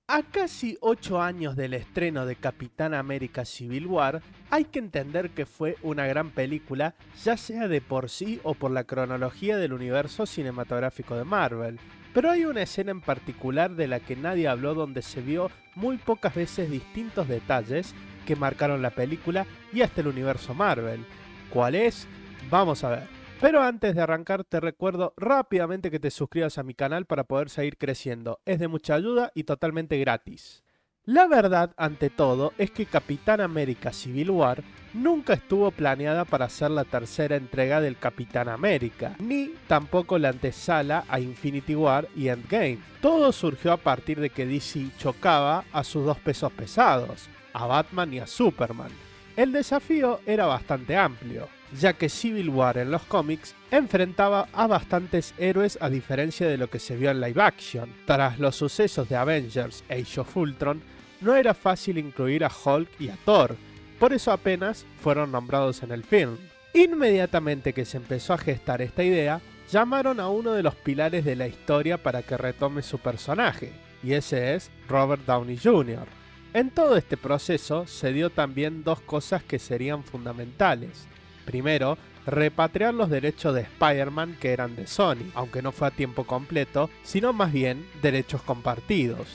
A casi 8 años del estreno de Capitán América Civil War, hay que entender que fue una gran película, ya sea de por sí o por la cronología del universo cinematográfico de Marvel. Pero hay una escena en particular de la que nadie habló donde se vio muy pocas veces distintos detalles que marcaron la película y hasta el universo Marvel. ¿Cuál es? Vamos a ver. Pero antes de arrancar te recuerdo rápidamente que te suscribas a mi canal para poder seguir creciendo. Es de mucha ayuda y totalmente gratis. La verdad, ante todo, es que Capitán América Civil War nunca estuvo planeada para ser la tercera entrega del Capitán América, ni tampoco la antesala a Infinity War y Endgame. Todo surgió a partir de que DC chocaba a sus dos pesos pesados, a Batman y a Superman. El desafío era bastante amplio, ya que Civil War en los cómics enfrentaba a bastantes héroes a diferencia de lo que se vio en live action. Tras los sucesos de Avengers e Age of Ultron, no era fácil incluir a Hulk y a Thor, por eso apenas fueron nombrados en el film. Inmediatamente que se empezó a gestar esta idea, llamaron a uno de los pilares de la historia para que retome su personaje, y ese es Robert Downey Jr. En todo este proceso se dio también dos cosas que serían fundamentales. Primero, repatriar los derechos de Spider-Man que eran de Sony, aunque no fue a tiempo completo, sino más bien derechos compartidos.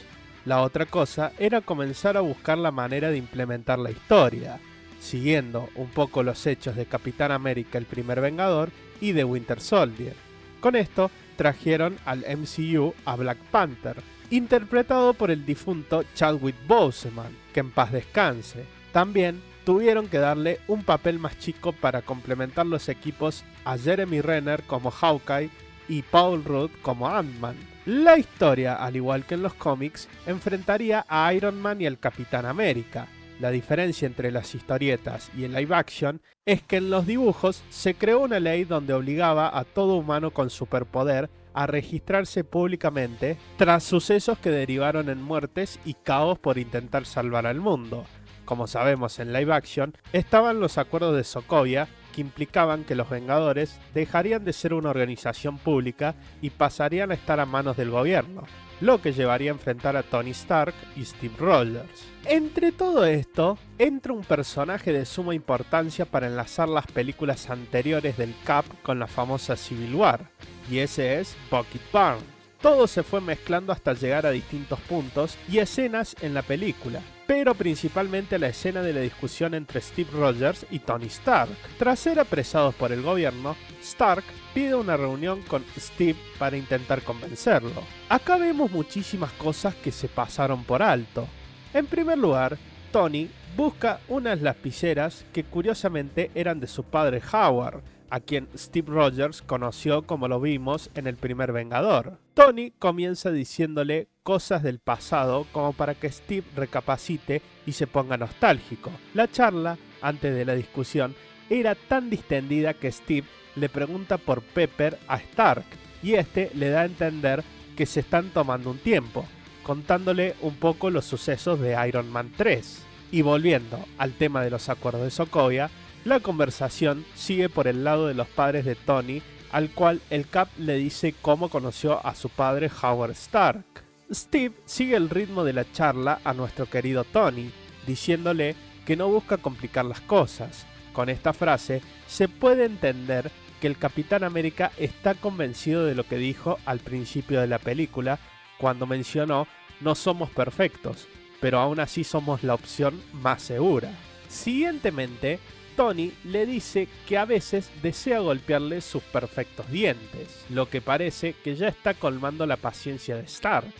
La otra cosa era comenzar a buscar la manera de implementar la historia, siguiendo un poco los hechos de Capitán América el primer Vengador y de Winter Soldier. Con esto trajeron al MCU a Black Panther, interpretado por el difunto Chadwick Boseman, que en paz descanse. También tuvieron que darle un papel más chico para complementar los equipos a Jeremy Renner como Hawkeye y Paul Rudd como Ant-Man. La historia, al igual que en los cómics, enfrentaría a Iron Man y al Capitán América. La diferencia entre las historietas y el live action es que en los dibujos se creó una ley donde obligaba a todo humano con superpoder a registrarse públicamente tras sucesos que derivaron en muertes y caos por intentar salvar al mundo. Como sabemos en live action, estaban los acuerdos de Sokovia que implicaban que los Vengadores dejarían de ser una organización pública y pasarían a estar a manos del gobierno, lo que llevaría a enfrentar a Tony Stark y Steve Rogers. Entre todo esto, entra un personaje de suma importancia para enlazar las películas anteriores del Cap con la famosa Civil War, y ese es Bucket Barnes. Todo se fue mezclando hasta llegar a distintos puntos y escenas en la película, pero principalmente la escena de la discusión entre Steve Rogers y Tony Stark. Tras ser apresados por el gobierno, Stark pide una reunión con Steve para intentar convencerlo. Acá vemos muchísimas cosas que se pasaron por alto. En primer lugar, Tony busca unas lapiceras que curiosamente eran de su padre Howard, a quien Steve Rogers conoció como lo vimos en el primer Vengador. Tony comienza diciéndole cosas del pasado como para que Steve recapacite y se ponga nostálgico. La charla, antes de la discusión, era tan distendida que Steve le pregunta por Pepper a Stark y este le da a entender que se están tomando un tiempo, contándole un poco los sucesos de Iron Man 3. Y volviendo al tema de los acuerdos de Sokovia, la conversación sigue por el lado de los padres de Tony, al cual el Cap le dice cómo conoció a su padre Howard Stark. Steve sigue el ritmo de la charla a nuestro querido Tony, diciéndole que no busca complicar las cosas. Con esta frase se puede entender que el Capitán América está convencido de lo que dijo al principio de la película, cuando mencionó "no somos perfectos, pero aún así somos la opción más segura". Siguientemente, Tony le dice que a veces desea golpearle sus perfectos dientes, lo que parece que ya está colmando la paciencia de Stark,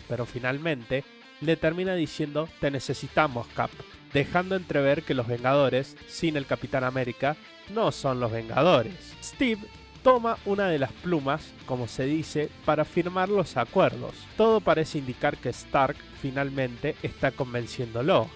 pero finalmente le termina diciendo "te necesitamos, Cap", dejando entrever que los Vengadores, sin el Capitán América, no son los Vengadores. Steve toma una de las plumas, como se dice, para firmar los acuerdos. Todo parece indicar que Stark finalmente está convenciéndolo.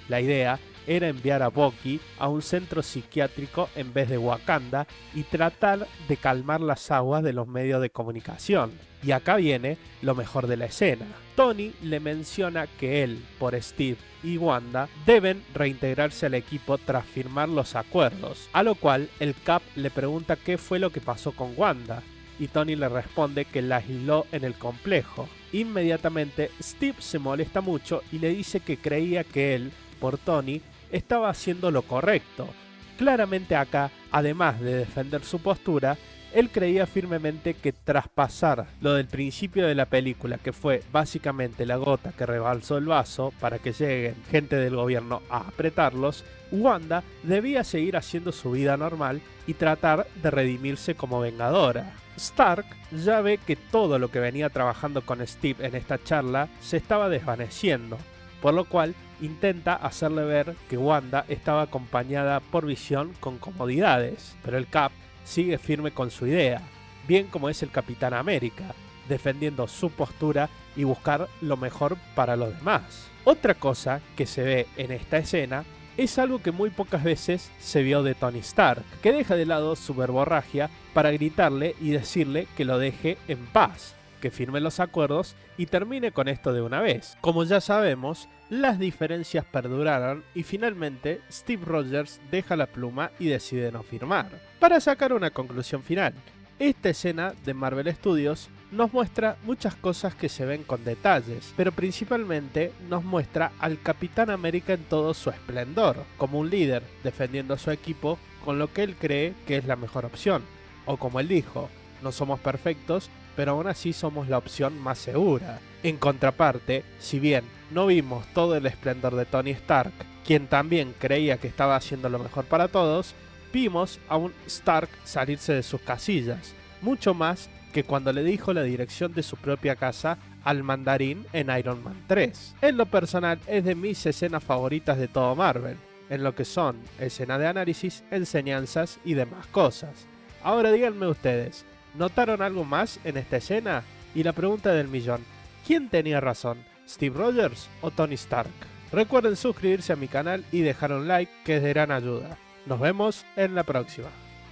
La idea era enviar a Bucky a un centro psiquiátrico en vez de Wakanda y tratar de calmar las aguas de los medios de comunicación. Y acá viene lo mejor de la escena. Tony le menciona que él, por Steve y Wanda, deben reintegrarse al equipo tras firmar los acuerdos, a lo cual el Cap le pregunta qué fue lo que pasó con Wanda, y Tony le responde que la aisló en el complejo. Inmediatamente Steve se molesta mucho y le dice que creía que él, por Tony, estaba haciendo lo correcto. Claramente acá, además de defender su postura, él creía firmemente que traspasar lo del principio de la película, que fue básicamente la gota que rebalsó el vaso para que lleguen gente del gobierno a apretarlos, Wanda debía seguir haciendo su vida normal y tratar de redimirse como vengadora. Stark ya ve que todo lo que venía trabajando con Steve en esta charla se estaba desvaneciendo, por lo cual intenta hacerle ver que Wanda estaba acompañada por Visión con comodidades, pero el Cap sigue firme con su idea, bien como es el Capitán América, defendiendo su postura y buscar lo mejor para los demás. Otra cosa que se ve en esta escena es algo que muy pocas veces se vio de Tony Stark, que deja de lado su verborragia para gritarle y decirle que lo deje en paz, que firme los acuerdos y termine con esto de una vez. Como ya sabemos, las diferencias perduraron y finalmente Steve Rogers deja la pluma y decide no firmar. Para sacar una conclusión final, esta escena de Marvel Studios nos muestra muchas cosas que se ven con detalles, pero principalmente nos muestra al Capitán América en todo su esplendor, como un líder defendiendo a su equipo con lo que él cree que es la mejor opción, o como él dijo, no somos perfectos, pero aún así somos la opción más segura. En contraparte, si bien no vimos todo el esplendor de Tony Stark, quien también creía que estaba haciendo lo mejor para todos, vimos a un Stark salirse de sus casillas, mucho más que cuando le dijo la dirección de su propia casa al Mandarín en Iron Man 3. En lo personal es de mis escenas favoritas de todo Marvel, en lo que son escenas de análisis, enseñanzas y demás cosas. Ahora díganme ustedes, ¿notaron algo más en esta escena? Y la pregunta del millón, ¿quién tenía razón? ¿Steve Rogers o Tony Stark? Recuerden suscribirse a mi canal y dejar un like, que es de gran ayuda. Nos vemos en la próxima.